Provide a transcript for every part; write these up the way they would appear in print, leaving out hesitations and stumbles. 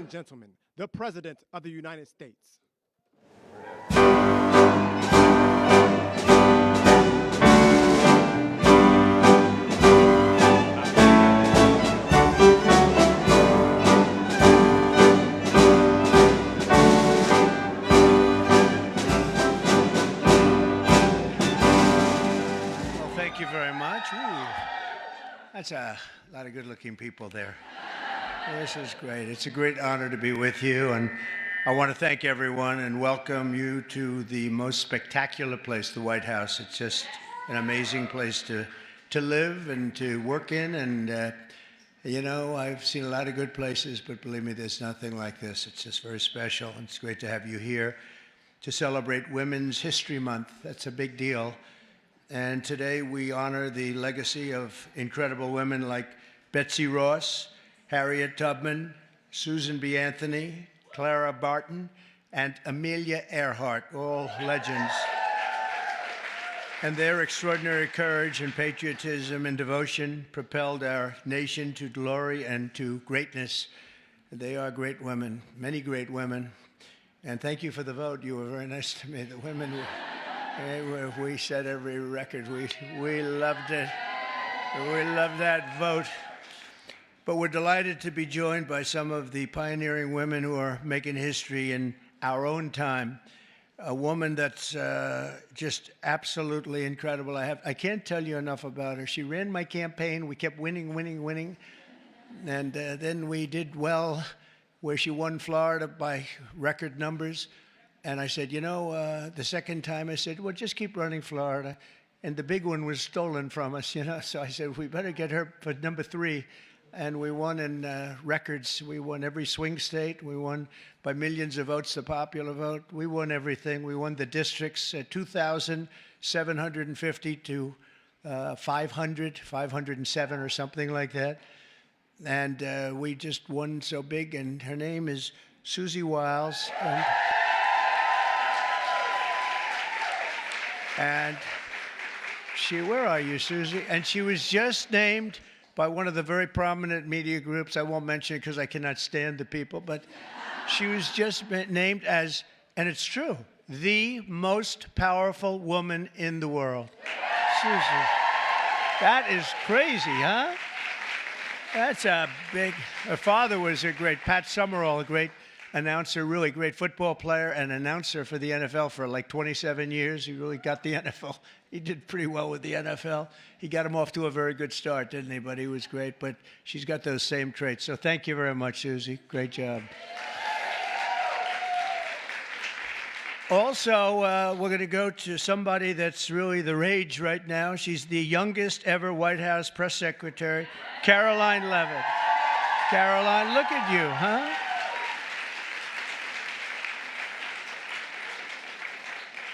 and gentlemen, the President of the United States. Well, thank you very much. Ooh, that's a lot of good-looking people there. This is great. It's a great honor to be with you, and I want to thank everyone and welcome you to the most spectacular place, the White House. It's just an amazing place to live and to work in, and you know, I've seen a lot of good places, but believe me, there's nothing like this. It's just very special, and it's great to have you here to celebrate Women's History Month. That's a big deal. And today we honor the legacy of incredible women like Betsy Ross, Harriet Tubman, Susan B. Anthony, Clara Barton, and Amelia Earhart, all legends. And their extraordinary courage and patriotism and devotion propelled our nation to glory and to greatness. They are great women, many great women. And thank you for the vote. You were very nice to me. The women we set every record. We loved it. We loved that vote. But we're delighted to be joined by some of the pioneering women who are making history in our own time. A woman that's just absolutely incredible. I can't tell you enough about her. She ran my campaign. We kept winning. And then we did well where she won Florida by record numbers. And I said, you know, the second time I said, well, just keep running Florida. And the big one was stolen from us, you know. So I said, we better get her for number 3. And we won in records. We won every swing state. We won by millions of votes, the popular vote. We won everything. We won the districts, 2,750 to 507 or something like that. And we just won so big. And her name is Susie Wiles. And she, where are you, Susie? And she was just named by one of the very prominent media groups. I won't mention it because I cannot stand the people, but she was just named as, and it's true, the most powerful woman in the world. Susie, that is crazy, huh? That's a big, her father was a great, Pat Summerall, a great announcer, really great football player and announcer for the NFL for like 27 years. He really got the NFL. He did pretty well with the NFL. He got him off to a very good start, didn't he? But he was great. But she's got those same traits. So thank you very much, Susie. Great job. Also, we're going to go to somebody that's really the rage right now. She's the youngest ever White House press secretary, Caroline Levitt. Caroline, look at you, huh?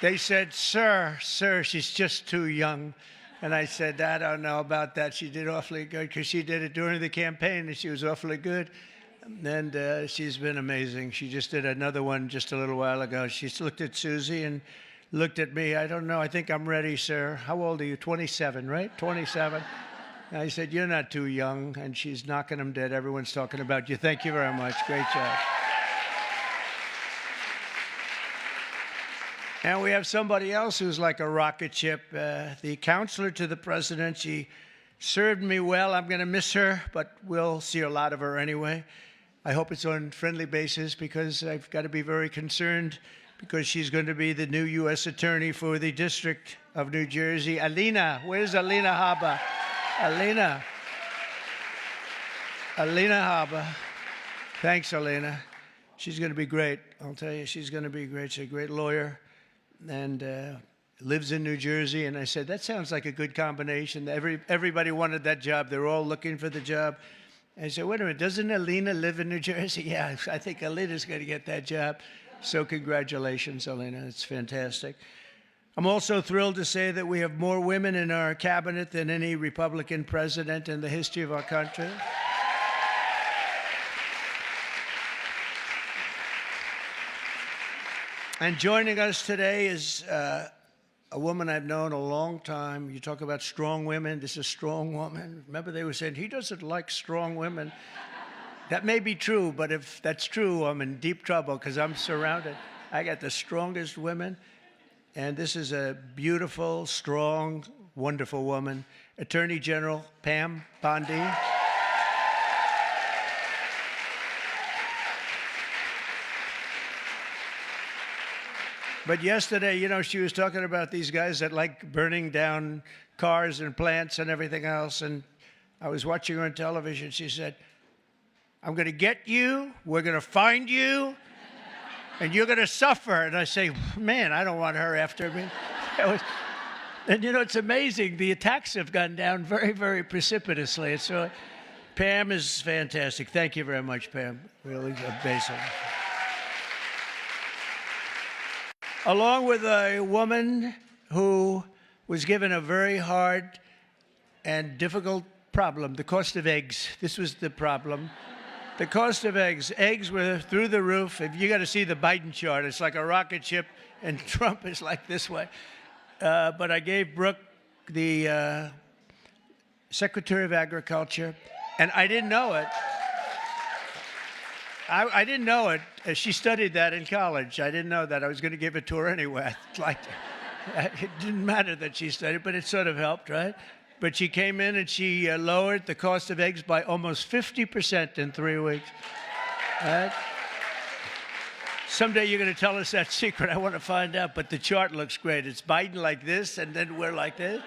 They said, sir, she's just too young. And I said, I don't know about that. She did awfully good because she did it during the campaign and she was awfully good. And she's been amazing. She just did another one just a little while ago. She looked at Susie and looked at me. I don't know. I think I'm ready, sir. How old are you? 27, right? 27. And I said, you're not too young. And she's knocking them dead. Everyone's talking about you. Thank you very much. Great job. And we have somebody else who's like a rocket ship, the counselor to the president. She served me well. I'm going to miss her, but we'll see a lot of her anyway. I hope it's on friendly basis because I've got to be very concerned because she's going to be the new U.S. Attorney for the District of New Jersey. Alina, where's Alina Habba? Alina Habba. Thanks, Alina. She's going to be great. I'll tell you, she's going to be great. She's a great lawyer. And lives in New Jersey. And I said, that sounds like a good combination. Everybody wanted that job. They're all looking for the job. I said, wait a minute, doesn't Alina live in New Jersey? Yeah, I think Alina's going to get that job. So congratulations, Alina. It's fantastic. I'm also thrilled to say that we have more women in our cabinet than any Republican president in the history of our country. And joining us today is a woman I've known a long time. You talk about strong women. This is a strong woman. Remember they were saying, he doesn't like strong women. That may be true, but if that's true, I'm in deep trouble because I'm surrounded. I got the strongest women, and this is a beautiful, strong, wonderful woman, Attorney General Pam Bondi. But yesterday, you know, she was talking about these guys that like burning down cars and plants and everything else, and I was watching her on television. She said, I'm going to get you, we're going to find you, and you're going to suffer. And I say, man, I don't want her after me. And, you know, it's amazing. The attacks have gone down very, very precipitously. So Pam is fantastic. Thank you very much, Pam. Really amazing. Along with a woman who was given a very hard and difficult problem, the cost of eggs. This was the problem. The cost of eggs. Eggs were through the roof. If you got to see the Biden chart, it's like a rocket ship, and Trump is like this way. But I gave Brooke the Secretary of Agriculture, and I didn't know it. I didn't know it. She studied that in college. I didn't know that. I was going to give it to her anyway. It didn't matter that she studied, but it sort of helped, right? But she came in and she lowered the cost of eggs by almost 50% in 3 weeks. Right? Someday you're going to tell us that secret. I want to find out. But the chart looks great. It's Biden like this, and then we're like this.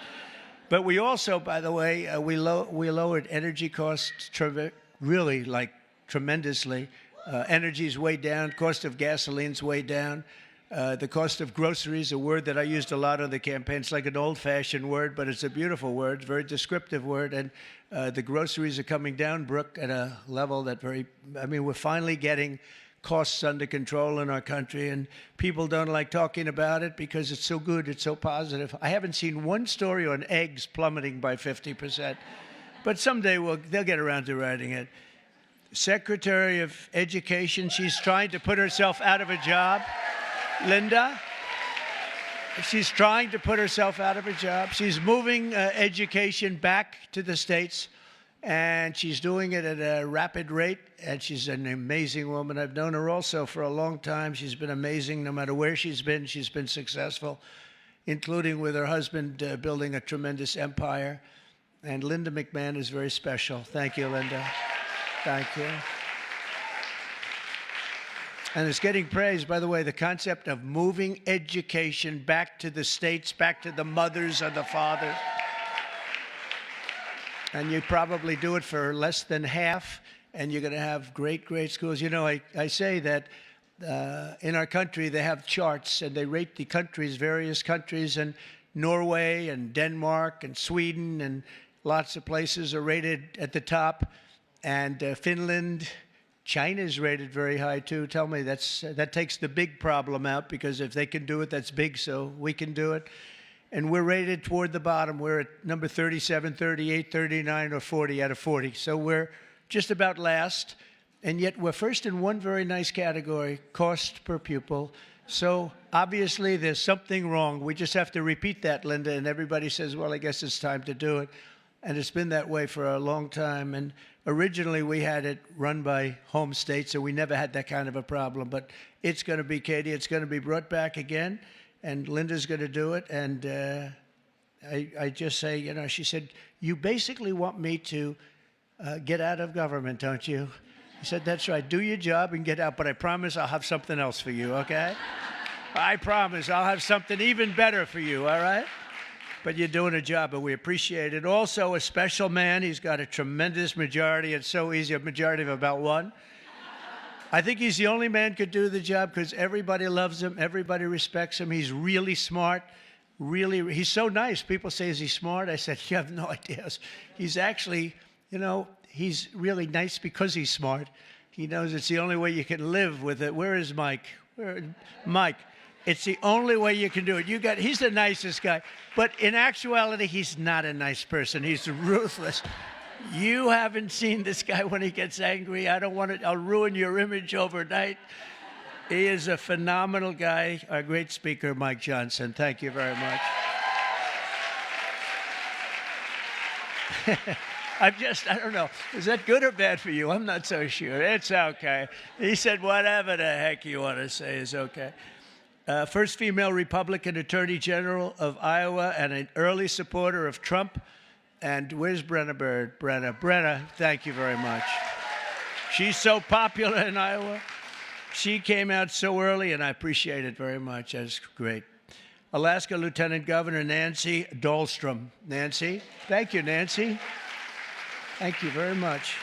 But we also, by the way, we lowered energy costs really like tremendously. Energy's way down. Cost of gasoline's way down. The cost of groceries, a word that I used a lot on the campaign. It's like an old-fashioned word, but it's a beautiful word, very descriptive word. And the groceries are coming down, Brooke, at a level that we're finally getting costs under control in our country, and people don't like talking about it because it's so good, it's so positive. I haven't seen one story on eggs plummeting by 50%, but someday they'll get around to writing it. Secretary of Education, she's trying to put herself out of a job. Linda, she's trying to put herself out of a job. She's moving education back to the States, and she's doing it at a rapid rate, and she's an amazing woman. I've known her also for a long time. She's been amazing. No matter where she's been successful, including with her husband building a tremendous empire. And Linda McMahon is very special. Thank you, Linda. Thank you. And it's getting praised, by the way, the concept of moving education back to the States, back to the mothers and the fathers. And you probably do it for less than half, and you're going to have great, great schools. You know, I say that in our country, they have charts, and they rate the countries, various countries, and Norway and Denmark and Sweden and lots of places are rated at the top. And Finland, China's rated very high, too. Tell me, that takes the big problem out, because if they can do it, that's big, so we can do it. And we're rated toward the bottom. We're at number 37, 38, 39, or 40 out of 40. So we're just about last. And yet we're first in one very nice category, cost per pupil. So obviously there's something wrong. We just have to repeat that, Linda. And everybody says, well, I guess it's time to do it. And it's been that way for a long time. And originally we had it run by home state, so we never had that kind of a problem. But it's going to be, Katie, it's going to be brought back again. And Linda's going to do it. And I just say, you know, she said, you basically want me to get out of government, don't you? I said, that's right. Do your job and get out. But I promise I'll have something else for you, okay? I promise I'll have something even better for you, all right? But you're doing a job, and we appreciate it. Also, a special man. He's got a tremendous majority. It's so easy, a majority of about one. I think he's the only man could do the job because everybody loves him. Everybody respects him. He's really smart. He's so nice. People say, is he smart? I said, you have no idea. He's actually, you know, he's really nice because he's smart. He knows it's the only way you can live with it. Where is Mike? Mike. It's the only way you can do it. He's the nicest guy. But in actuality, he's not a nice person. He's ruthless. You haven't seen this guy when he gets angry. I'll ruin your image overnight. He is a phenomenal guy. Our great speaker, Mike Johnson. Thank you very much. I don't know. Is that good or bad for you? I'm not so sure. It's okay. He said, whatever the heck you want to say is okay. First female Republican Attorney General of Iowa and an early supporter of Trump. And where's Brenna Bird? Brenna, thank you very much. She's so popular in Iowa. She came out so early, and I appreciate it very much. That's great. Alaska Lieutenant Governor Nancy Dahlstrom. Nancy, thank you, Nancy. Thank you very much.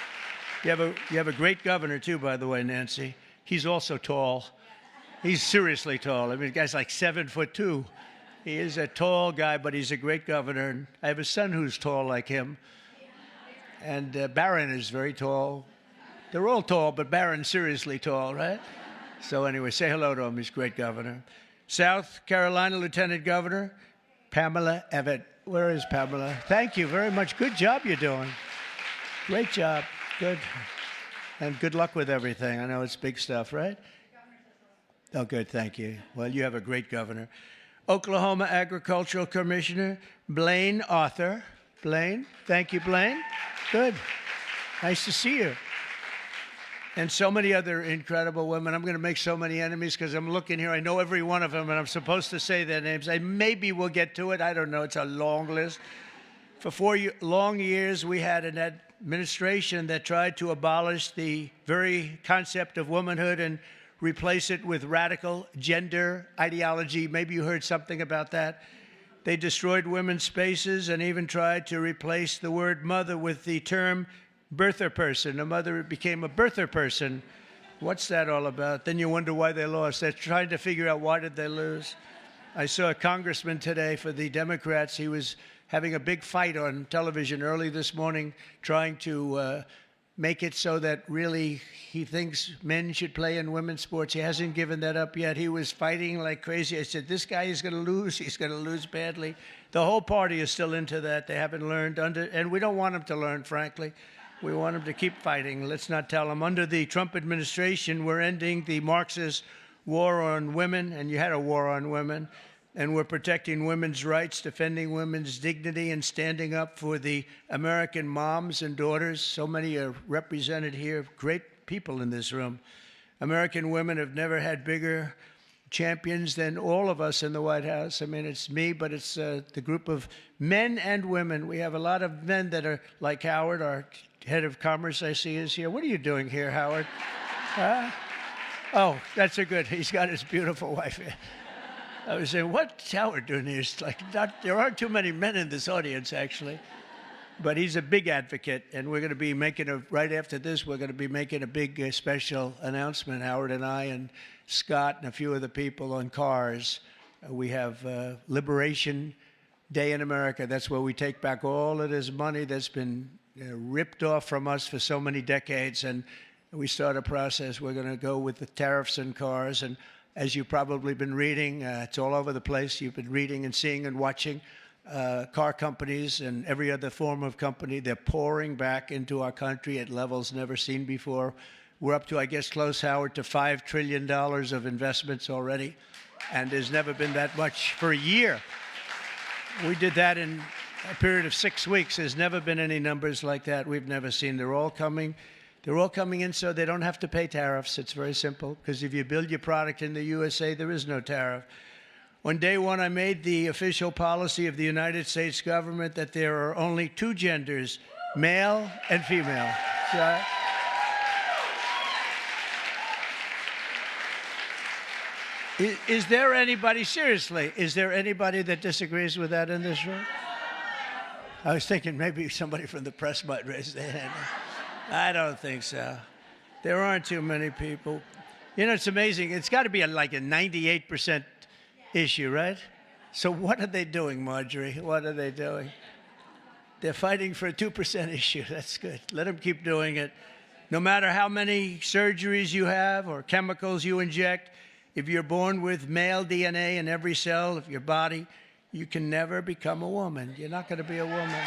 You have a great governor, too, by the way, Nancy. He's also tall. He's seriously tall. I mean, the guy's like 7'2". He is a tall guy, but he's a great governor. And I have a son who's tall like him. And Barron is very tall. They're all tall, but Barron's seriously tall, right? So anyway, say hello to him. He's a great governor. South Carolina Lieutenant Governor Pamela Evett. Where is Pamela? Thank you very much. Good job you're doing. Great job. Good. And good luck with everything. I know it's big stuff, right? Oh, good. Thank you. Well, you have a great governor. Oklahoma Agricultural Commissioner Blaine Arthur. Blaine. Thank you, Blaine. Good. Nice to see you. And so many other incredible women. I'm going to make so many enemies because I'm looking here. I know every one of them, and I'm supposed to say their names. Maybe we'll get to it. I don't know. It's a long list. For 4 long years, we had an administration that tried to abolish the very concept of womanhood and replace it with radical gender ideology. Maybe you heard something about that. They destroyed women's spaces and even tried to replace the word mother with the term birther person. A mother became a birther person. What's that all about? Then you wonder why they lost. They're trying to figure out why did they lose. I saw a congressman today for the Democrats. He was having a big fight on television early this morning, trying to make it so that really he thinks men should play in women's sports. He hasn't given that up yet. He was fighting like crazy. I said, this guy is going to lose. He's going to lose badly. The whole party is still into that. They haven't learned and we don't want them to learn, frankly. We want them to keep fighting. Let's not tell them. Under the Trump administration, we're ending the Marxist war on women, and you had a war on women. And we're protecting women's rights, defending women's dignity, and standing up for the American moms and daughters. So many are represented here, great people in this room. American women have never had bigger champions than all of us in the White House. I mean, it's me, but it's the group of men and women. We have a lot of men that are like Howard, our head of commerce, I see is here. What are you doing here, Howard? Oh, that's a good. He's got his beautiful wife here. I was saying, what's Howard doing here? It's like there aren't too many men in this audience, actually. But he's a big advocate, and we're going to be making right after this, we're going to be making a big special announcement, Howard and I and Scott and a few other people on cars. We have Liberation Day in America. That's where we take back all of this money that's been ripped off from us for so many decades, and we start a process. We're going to go with the tariffs on cars, and as you've probably been reading, it's all over the place. You've been reading and seeing and watching car companies and every other form of company. They're pouring back into our country at levels never seen before. We're up to, I guess, close, Howard, to $5 trillion of investments already. And there's never been that much for a year. We did that in a period of 6 weeks. There's never been any numbers like that. We've never seen. They're all coming. They're all coming in so they don't have to pay tariffs. It's very simple, because if you build your product in the USA, there is no tariff. On day one, I made the official policy of the United States government that there are only two genders, male and female. So, is there anybody, seriously, is there anybody that disagrees with that in this room? I was thinking maybe somebody from the press might raise their hand. I don't think so. There aren't too many people. You know, it's amazing. It's got to be like a 98% issue, right? So what are they doing, Marjorie? What are they doing? They're fighting for a 2% issue. That's good. Let them keep doing it. No matter how many surgeries you have or chemicals you inject, if you're born with male DNA in every cell of your body, you can never become a woman. You're not going to be a woman.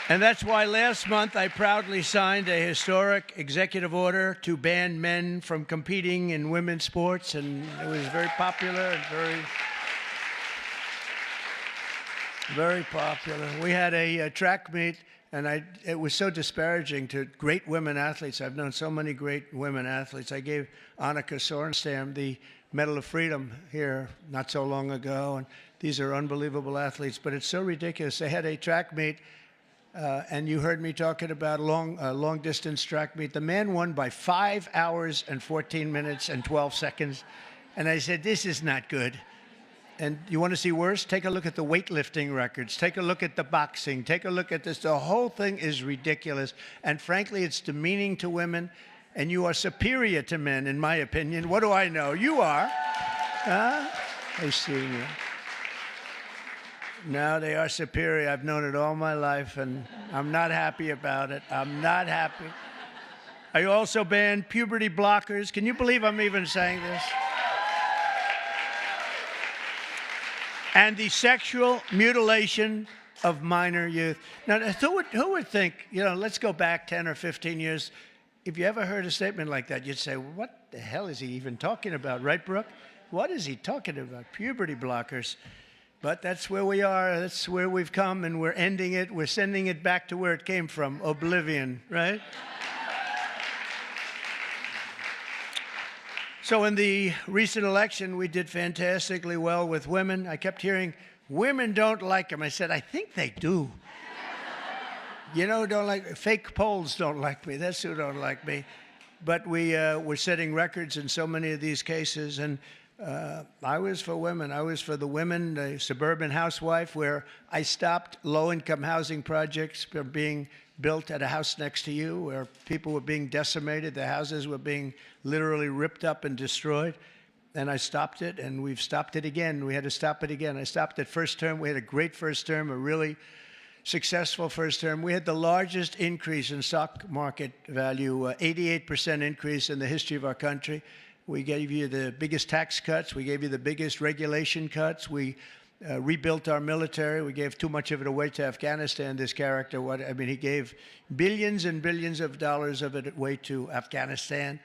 And that's why last month I proudly signed a historic executive order to ban men from competing in women's sports, and it was very popular and very... Very popular. We had a track meet, and it was so disparaging to great women athletes. I've known so many great women athletes. I gave Annika Sorenstam the Medal of Freedom here not so long ago, and these are unbelievable athletes, but it's so ridiculous. They had a track meet, and you heard me talking about long distance track meet. The man won by 5 hours and 14 minutes and 12 seconds, and I said, this is not good. And you want to see worse? Take a look at the weightlifting records. Take a look at the boxing. Take a look at this. The whole thing is ridiculous. And frankly, it's demeaning to women. And you are superior to men, in my opinion. What do I know? You are. Huh? I see you. No, they are superior. I've known it all my life, and I'm not happy about it. I'm not happy. I also banned puberty blockers. Can you believe I'm even saying this? And the sexual mutilation of minor youth. Now, who would think, let's go back 10 or 15 years. If you ever heard a statement like that, you'd say, what the hell is he even talking about, right, Brooke? What is he talking about? Puberty blockers. But that's where we are. That's where we've come, and we're ending it. We're sending it back to where it came from, oblivion, right? So in the recent election, we did fantastically well with women. I kept hearing, women don't like them. I said, I think they do. Don't like, fake polls don't like me. That's who don't like me. But we're setting records in so many of these cases. And I was for women. I was for the women, the suburban housewife, where I stopped low-income housing projects from being built at a house next to you, where people were being decimated. The houses were being literally ripped up and destroyed. And I stopped it, and we've stopped it again. We had to stop it again. I stopped it first term. We had a great first term, a really successful first term. We had the largest increase in stock market value, 88% increase in the history of our country. We gave you the biggest tax cuts. We gave you the biggest regulation cuts. We rebuilt our military. We gave too much of it away to Afghanistan, this character. He gave billions and billions of dollars of it away to Afghanistan.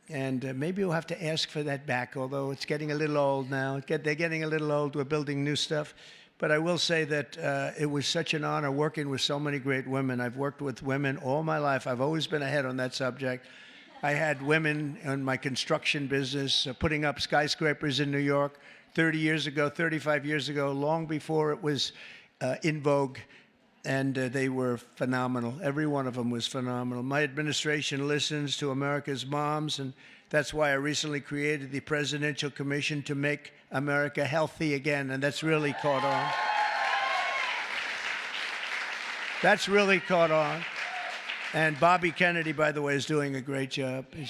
And maybe we'll have to ask for that back, although it's getting a little old now. They're getting a little old. We're building new stuff. But I will say that it was such an honor working with so many great women. I've worked with women all my life. I've always been ahead on that subject. I had women in my construction business putting up skyscrapers in New York 30 years ago, 35 years ago, long before it was in vogue. And they were phenomenal. Every one of them was phenomenal. My administration listens to America's moms, and that's why I recently created the Presidential Commission to make America healthy again, and that's really caught on. That's really caught on. And Bobby Kennedy, by the way, is doing a great job. I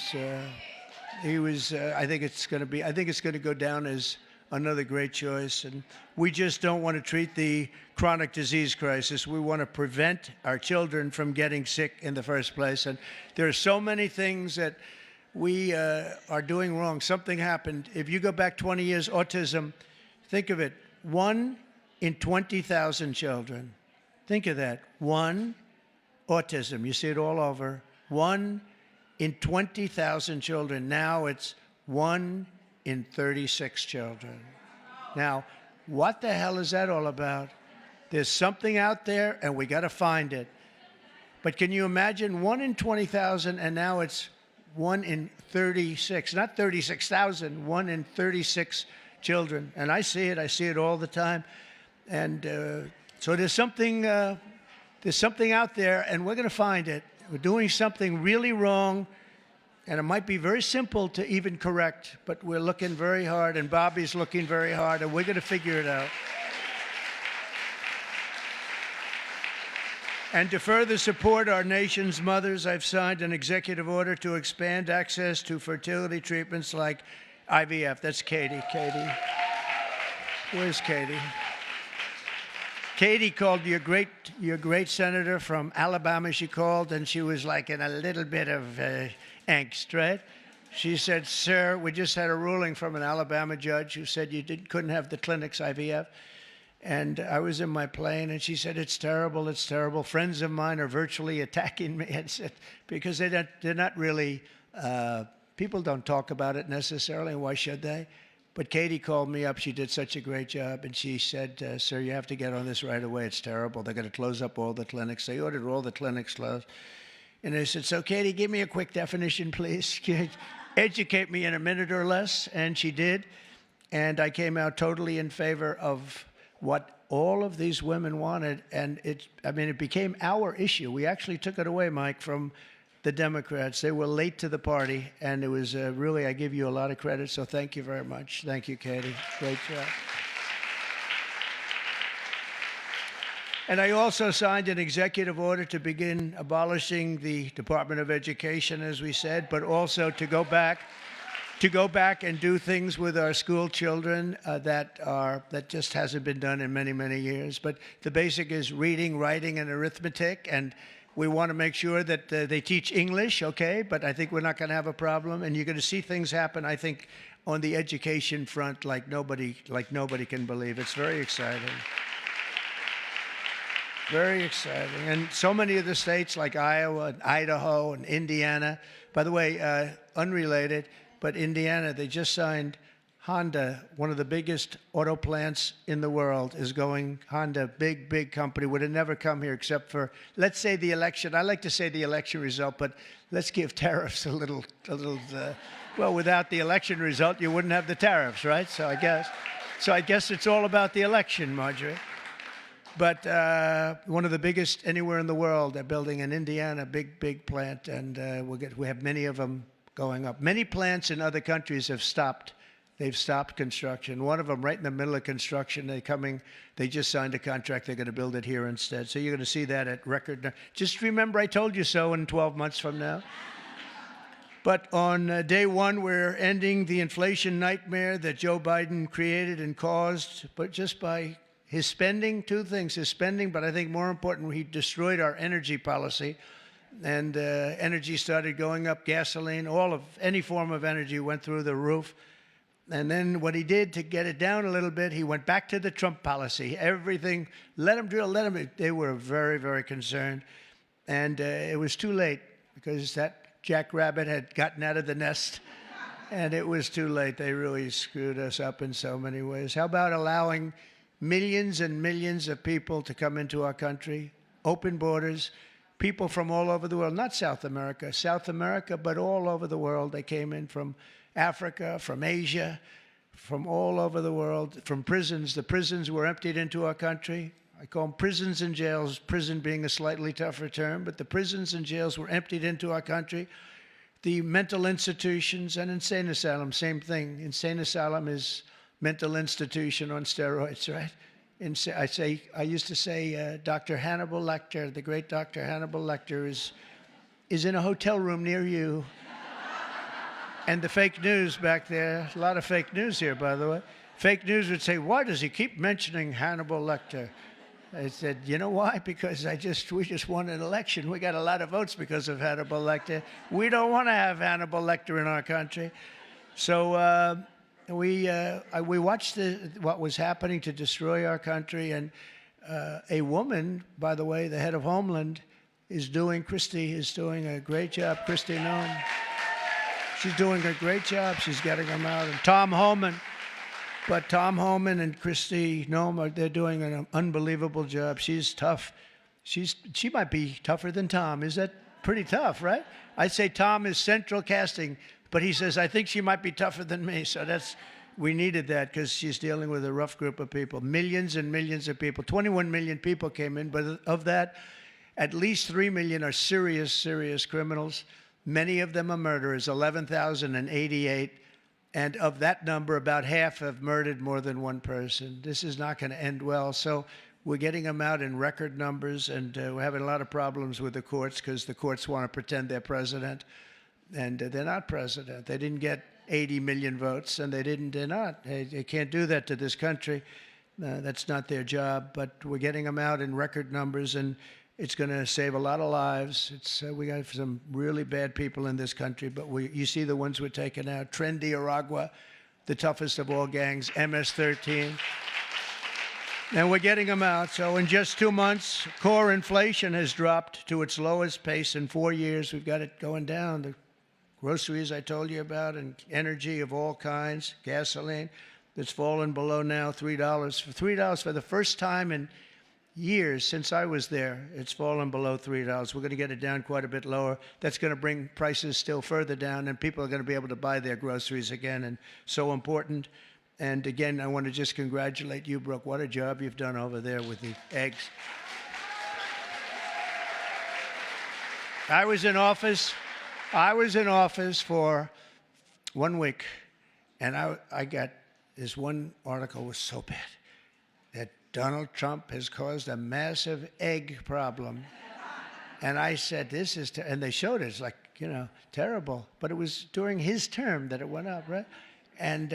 think it's going to go down as another great choice. And we just don't want to treat the chronic disease crisis. We want to prevent our children from getting sick in the first place. And there are so many things that we are doing wrong. Something happened. If you go back 20 years, autism, think of it, 1 in 20,000 children. Think of that. Autism. You see it all over. 1 in 20,000 children. Now it's 1 in 36 children. Now, what the hell is that all about? There's something out there, and we got to find it. But can you imagine 1 in 20,000, and now it's 1 in 36, not 36,000, 1 in 36 children. And I see it all the time. And so there's something out there, and we're going to find it. We're doing something really wrong, and it might be very simple to even correct, but we're looking very hard, and Bobby's looking very hard, and we're going to figure it out. And to further support our nation's mothers, I've signed an executive order to expand access to fertility treatments like IVF. That's Katie. Katie. Where's Katie? Katie called your great senator from Alabama. She called, and she was like in a little bit of angst, right? She said, sir, we just had a ruling from an Alabama judge who said you couldn't have the clinics IVF. And I was in my plane, and she said, it's terrible, it's terrible. Friends of mine are virtually attacking me. And said, because they're not really, people don't talk about it necessarily. Why should they? But Katie called me up. She did such a great job. And she said, sir, you have to get on this right away. It's terrible. They're going to close up all the clinics. They ordered all the clinics closed. And I said, so Katie, give me a quick definition, please. Educate me in a minute or less. And she did. And I came out totally in favor of what all of these women wanted. And it became our issue. We actually took it away, Mike, from the Democrats. They were late to the party. And it was really, I give you a lot of credit. So thank you very much. Thank you, Katie. Great job. And I also signed an executive order to begin abolishing the Department of Education, as we said, but also to go back and do things with our school children that just hasn't been done in many, many years. But the basic is reading, writing, and arithmetic, and we want to make sure that they teach English, okay? But I think we're not going to have a problem, and you're going to see things happen, I think, on the education front like nobody can believe. It's very exciting. Very exciting. And so many of the states like Iowa and Idaho and Indiana, by the way, unrelated, but Indiana, they just signed Honda, one of the biggest auto plants in the world, is going, Honda, big company, would have never come here except for, let's say the election. I like to say the election result, but let's give tariffs a little well, without the election result, you wouldn't have the tariffs, right? So I guess it's all about the election, Marjorie. But one of the biggest anywhere in the world, they're building in Indiana, big plant, and we have many of them going up. Many plants in other countries have stopped. They've stopped construction. One of them, right in the middle of construction, they just signed a contract. They're going to build it here instead. So you're going to see that at record. Just remember, I told you so in 12 months from now. But on day one, we're ending the inflation nightmare that Joe Biden created and caused, but just by his spending, two things, his spending, but I think more important, he destroyed our energy policy. And energy started going up, gasoline, any form of energy went through the roof. And then what he did to get it down a little bit, he went back to the Trump policy. Everything, let them drill, let them. They were very, very concerned. And it was too late because that jackrabbit had gotten out of the nest. And it was too late. They really screwed us up in so many ways. How about allowing millions and millions of people to come into our country, open borders, people from all over the world, not South America, but all over the world. They came in from Africa, from Asia, from all over the world, from prisons. The prisons were emptied into our country. I call them prisons and jails, prison being a slightly tougher term, but the prisons and jails were emptied into our country. The mental institutions and insane asylum, same thing. Insane asylum is mental institution on steroids, right? I used to say Dr. Hannibal Lecter, the great Dr. Hannibal Lecter is in a hotel room near you. And the fake news back there, a lot of fake news here, by the way. Fake news would say, why does he keep mentioning Hannibal Lecter? I said, you know why? Because we just won an election. We got a lot of votes because of Hannibal Lecter. We don't want to have Hannibal Lecter in our country. So we watched what was happening to destroy our country, and a woman, by the way, the head of Homeland, Christie is doing a great job. Kristi Noem. She's doing a great job. She's getting them out. And Tom Homan. But Tom Homan and Kristi Noem, they're doing an unbelievable job. She's tough. She might be tougher than Tom. Is that pretty tough, right? I'd say Tom is central casting, but he says, I think she might be tougher than me. So we needed that because she's dealing with a rough group of people. Millions and millions of people. 21 million people came in, but of that, at least 3 million are serious criminals. Many of them are murderers, 11,088. And of that number, about half have murdered more than one person. This is not going to end well. So we're getting them out in record numbers, and we're having a lot of problems with the courts because the courts want to pretend they're president. And they're not president. They didn't get 80 million votes, and they're not. They can't do that to this country. That's not their job. But we're getting them out in record numbers, and it's going to save a lot of lives. We got some really bad people in this country, but you see the ones we're taking out. Trendy Aragua, the toughest of all gangs, MS-13. And we're getting them out. So in just 2 months, core inflation has dropped to its lowest pace in 4 years. We've got it going down. The groceries I told you about, and energy of all kinds, gasoline, that's fallen below now $3. For $3 for the first time in years since I was there, it's fallen below $3. We're going to get it down quite a bit lower. That's going to bring prices still further down, and people are going to be able to buy their groceries again, and so important. And again, I want to just congratulate you, Brooke. What a job you've done over there with the eggs. I was in office for 1 week, and I got this one article was so bad that Donald Trump has caused a massive egg problem. And I said, this is, and they showed it, it's like, terrible. But it was during his term that it went up, right? And,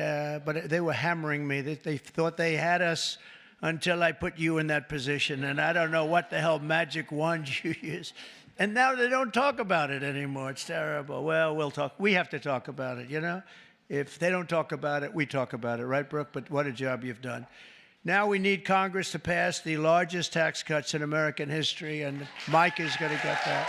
but they were hammering me. They thought they had us until I put you in that position. And I don't know what the hell magic wand you use. And now they don't talk about it anymore. It's terrible. Well, we'll talk. We have to talk about it, If they don't talk about it, we talk about it, right, Brooke? But what a job you've done. Now we need Congress to pass the largest tax cuts in American history, and Mike is going to get that.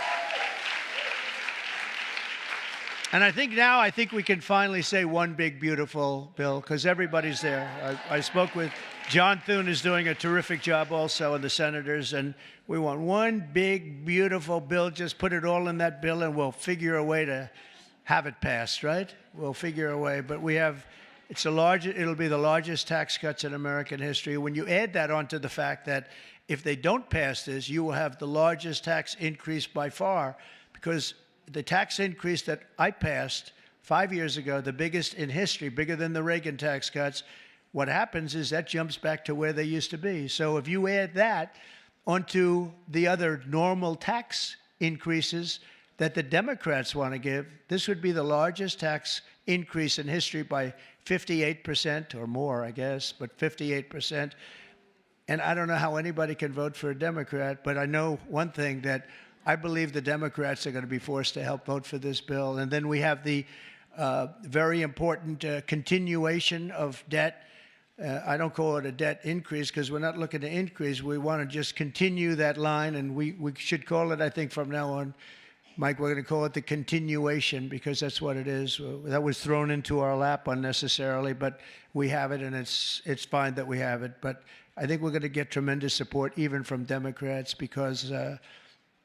And I think we can finally say one big, beautiful bill, because everybody's there. I spoke with John Thune, is doing a terrific job also, and the senators, and we want one big, beautiful bill. Just put it all in that bill, and we'll figure a way to have it passed, right? We'll figure a way. But it'll be the largest tax cuts in American history. When you add that onto the fact that if they don't pass this, you will have the largest tax increase by far, because the tax increase that I passed 5 years ago, the biggest in history, bigger than the Reagan tax cuts, what happens is that jumps back to where they used to be. So if you add that onto the other normal tax increases that the Democrats want to give, this would be the largest tax increase in history by 58% or more, I guess, but 58%. And I don't know how anybody can vote for a Democrat, but I know one thing, that I believe the Democrats are going to be forced to help vote for this bill. And then we have the very important continuation of debt. I don't call it a debt increase, because we're not looking to increase. We want to just continue that line, and we should call it, I think, from now on, Mike, we're going to call it the continuation, because that's what it is. That was thrown into our lap unnecessarily, but we have it, and it's fine that we have it. But I think we're going to get tremendous support even from Democrats, because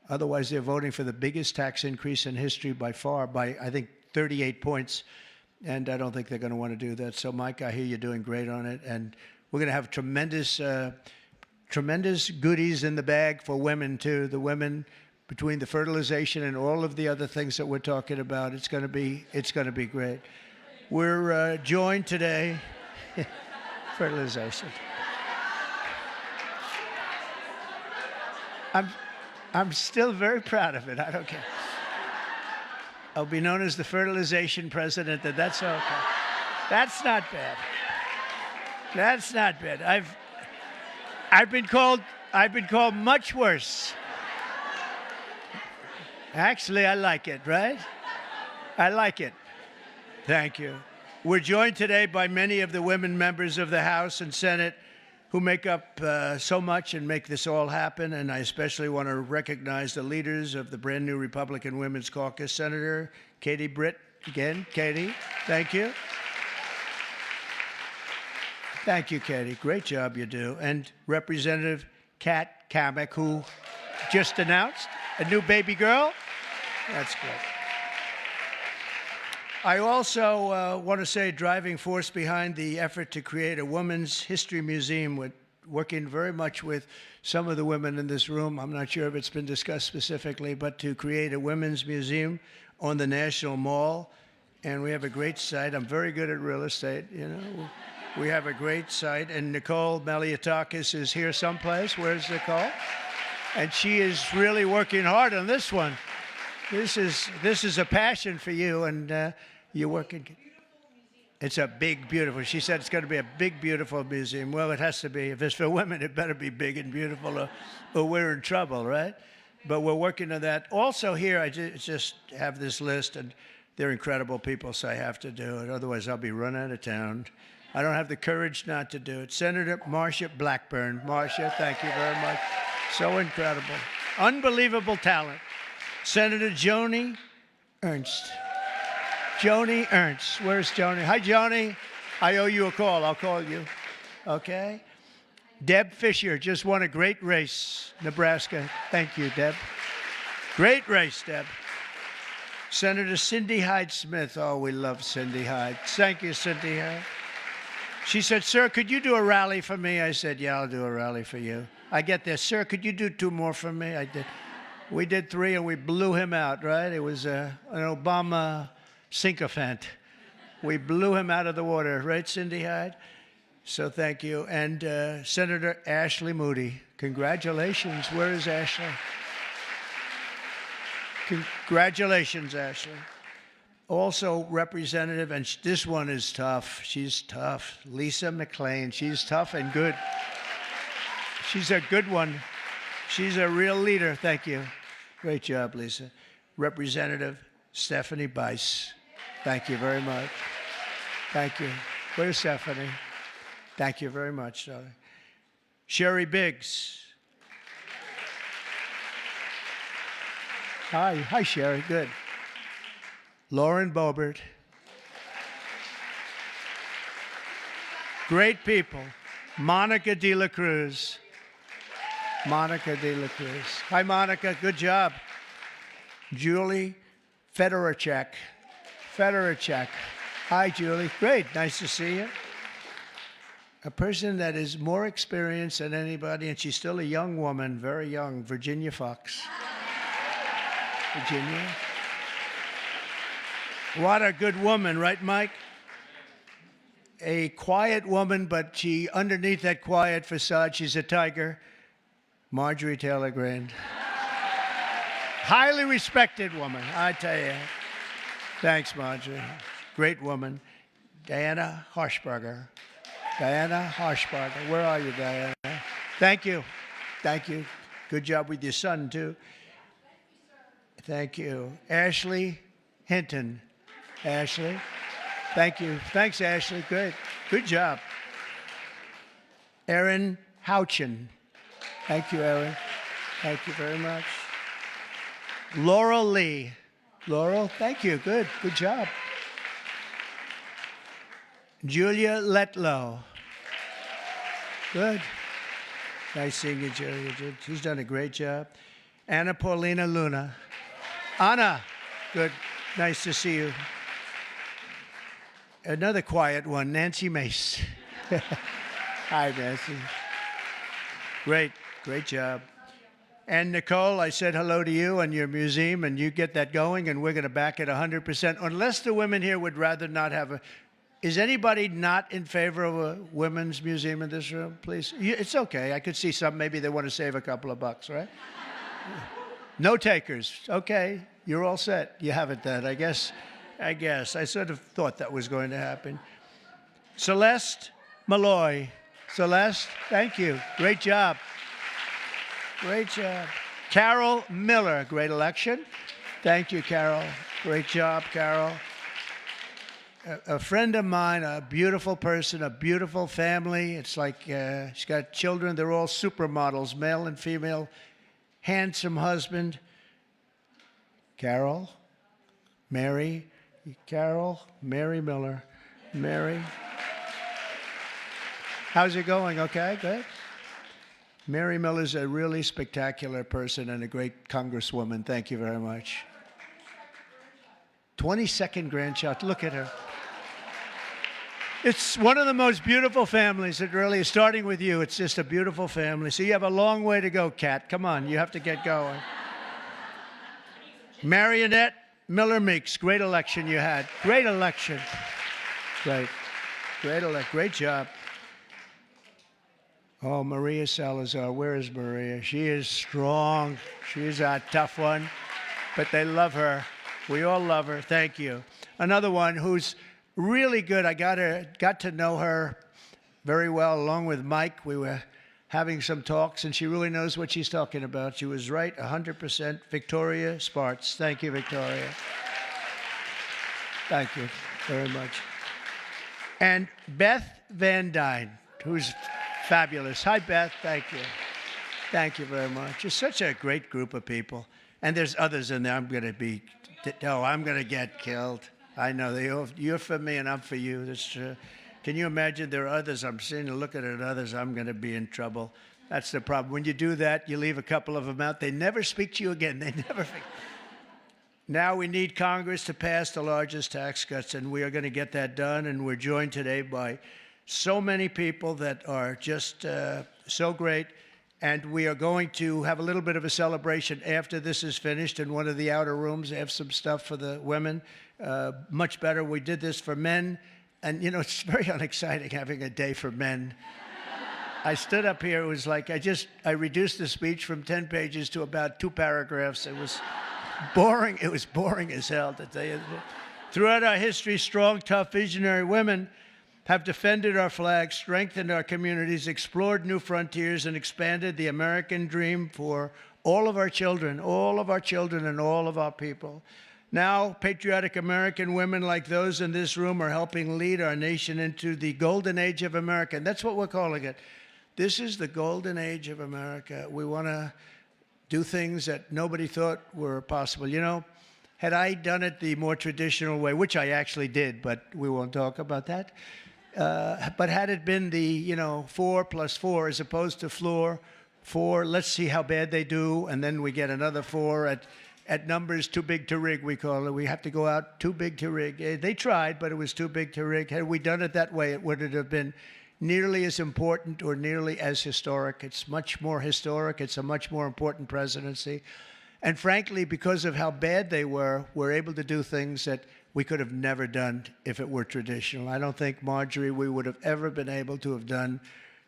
otherwise they're voting for the biggest tax increase in history by far, by, I think, 38 points. And I don't think they're going to want to do that. So, Mike, I hear you're doing great on it. And we're going to have tremendous goodies in the bag for women, too. The women, between the fertilization and all of the other things that we're talking about, it's going to be great. We're joined today, fertilization. I'm still very proud of it. I don't care. I'll be known as the fertilization president. That's okay. That's not bad. That's not bad. I've been called much worse. Actually, I like it, right? I like it. Thank you. We're joined today by many of the women members of the House and Senate who make up so much and make this all happen. And I especially want to recognize the leaders of the brand new Republican Women's Caucus. Senator Katie Britt, again, Katie, thank you. Thank you, Katie. Great job you do. And Representative Kat Kamek, who just announced a new baby girl. That's great. I also want to say driving force behind the effort to create a Women's History Museum, with working very much with some of the women in this room. I'm not sure if it's been discussed specifically, but to create a women's museum on the National Mall. And we have a great site. I'm very good at real estate, We have a great site. And Nicole Maliotakis is here someplace. Where's Nicole? And she is really working hard on this one. This is a passion for you, and you're working. It's a big, beautiful. She said it's going to be a big, beautiful museum. Well, it has to be. If it's for women, it better be big and beautiful, or we're in trouble, right? But we're working on that. Also here, I just have this list, and they're incredible people, so I have to do it. Otherwise, I'll be run out of town. I don't have the courage not to do it. Senator Marsha Blackburn. Marsha, thank you very much. So incredible. Unbelievable talent. Senator Joni Ernst. Joni Ernst. Where's Joni? Hi, Joni. I owe you a call. I'll call you. Okay. Deb Fisher just won a great race, Nebraska. Thank you, Deb. Great race, Deb. Senator Cindy Hyde-Smith. Oh, we love Cindy Hyde. Thank you, Cindy Hyde. She said, sir, could you do a rally for me? I said, yeah, I'll do a rally for you. I get this. Sir, could you do 2 more for me? I did. We did 3, and we blew him out, right? It was an Obama sycophant. We blew him out of the water, right, Cindy Hyde? So thank you. And Senator Ashley Moody. Congratulations. Where is Ashley? Congratulations, Ashley. Also, Representative, and this one is tough. She's tough. Lisa McLean. She's tough and good. She's a good one. She's a real leader. Thank you. Great job, Lisa. Representative Stephanie Bice. Thank you very much. Thank you. Where's Stephanie? Thank you very much, darling. Sherry Biggs. Hi. Hi, Sherry. Good. Lauren Boebert. Great people. Monica De La Cruz. Monica De La Cruz. Hi, Monica. Good job. Julie Fedorchak. Fedorchak. Hi, Julie. Great. Nice to see you. A person that is more experienced than anybody, and she's still a young woman, very young, Virginia Fox. Virginia. What a good woman, right, Mike? A quiet woman, but she, underneath that quiet facade, she's a tiger. Marjorie Taylor Greene. Highly respected woman, I tell you. Thanks, Marjorie. Great woman. Diana Harshbarger. Diana Harshbarger. Where are you, Diana? Thank you. Thank you. Good job with your son, too. Thank you. Ashley Hinton. Ashley. Thank you. Thanks, Ashley. Good. Good job. Erin Houchin. Thank you, Erin. Thank you very much. Laurel Lee. Laurel, thank you. Good. Good job. Julia Letlow. Good. Nice seeing you, Julia. She's done a great job. Anna Paulina Luna. Anna. Good. Nice to see you. Another quiet one, Nancy Mace. Hi, Nancy. Great. Great job. And Nicole, I said hello to you and your museum, and you get that going, and we're going to back it 100%. Unless the women here would rather not have a... Is anybody not in favor of a women's museum in this room, please? It's okay. I could see some. Maybe they want to save a couple of bucks, right? No takers. Okay. You're all set. You have it then, I guess. I sort of thought that was going to happen. Celeste Malloy. Celeste, thank you. Great job. Great job. Carol Miller, great election. Thank you, Carol. Great job, Carol. A friend of mine, a beautiful person, a beautiful family. It's like she's got children. They're all supermodels, male and female. Handsome husband. Carol, Mary Miller. Mary. How's it going? Okay, good. Mary Miller's a really spectacular person and a great congresswoman. Thank you very much. 22nd grandchild. Look at her. It's one of the most beautiful families. It really is. Starting with you, it's just a beautiful family. So you have a long way to go, Kat. Come on, you have to get going. Marionette Miller Meeks. Great election you had. Great election. Great. Great job. Oh, Maria Salazar. Where is Maria? She is strong. She's a tough one. But they love her. We all love her. Thank you. Another one who's really good. I got to know her very well along with Mike. We were having some talks, and she really knows what she's talking about. She was right 100%. Victoria Spartz. Thank you, Victoria. Thank you very much. And Beth Van Dyne, who's fabulous. Hi, Beth. Thank you. Thank you very much. It's such a great group of people. And there's others in there. I'm going to get killed. I know. You're for me and I'm for you. That's true. Can you imagine there are others? I'm sitting and looking at others. I'm going to be in trouble. That's the problem. When you do that, you leave a couple of them out. They never speak to you again. They never. Now we need Congress to pass the largest tax cuts, and we are going to get that done. And we're joined today by so many people that are just so great. And we are going to have a little bit of a celebration after this is finished in one of the outer rooms. They have some stuff for the women. Much better. We did this for men. And, you know, it's very unexciting having a day for men. I stood up here. It was like I reduced the speech from 10 pages to about 2 paragraphs. It was boring. It was boring as hell, to tell you. Throughout our history, strong, tough, visionary women have defended our flag, strengthened our communities, explored new frontiers, and expanded the American dream for all of our children and all of our people. Now, patriotic American women like those in this room are helping lead our nation into the golden age of America. And that's what we're calling it. This is the golden age of America. We want to do things that nobody thought were possible. You know, had I done it the more traditional way, which I actually did, but we won't talk about that. But had it been the, 4 + 4 as opposed to floor 4, let's see how bad they do, and then we get another 4 at numbers too big to rig, we call it. We have to go out too big to rig. They tried, but it was too big to rig. Had we done it that way, it wouldn't have been nearly as important or nearly as historic. It's much more historic. It's a much more important presidency. And frankly, because of how bad they were, we're able to do things that we could have never done if it were traditional. I don't think, Marjorie, we would have ever been able to have done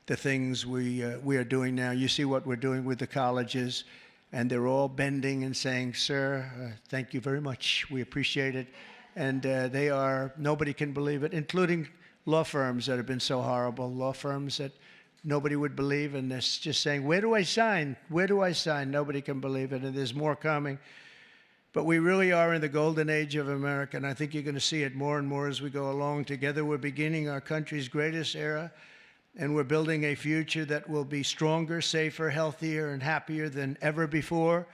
the things we are doing now. You see what we're doing with the colleges, and they're all bending and saying, sir, thank you very much. We appreciate it. And they are, nobody can believe it, including law firms that have been so horrible, law firms that nobody would believe, and they're just saying, where do I sign? Where do I sign? Nobody can believe it, and there's more coming. But we really are in the golden age of America, and I think you're going to see it more and more as we go along. Together, we're beginning our country's greatest era, and we're building a future that will be stronger, safer, healthier, and happier than ever before.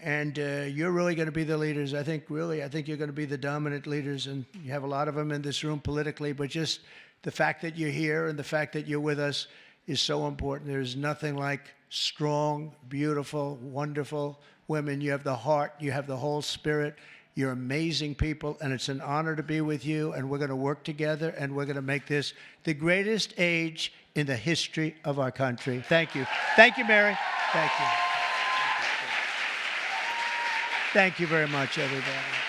And you're really going to be the leaders. I think you're going to be the dominant leaders, and you have a lot of them in this room politically, but just the fact that you're here and the fact that you're with us is so important. There's nothing like strong, beautiful, wonderful women. You have the heart, you have the whole spirit. You're amazing people, and it's an honor to be with you, and we're going to work together, and we're going to make this the greatest age in the history of our country. Thank you. Thank you, Mary. Thank you. Thank you very much, everybody.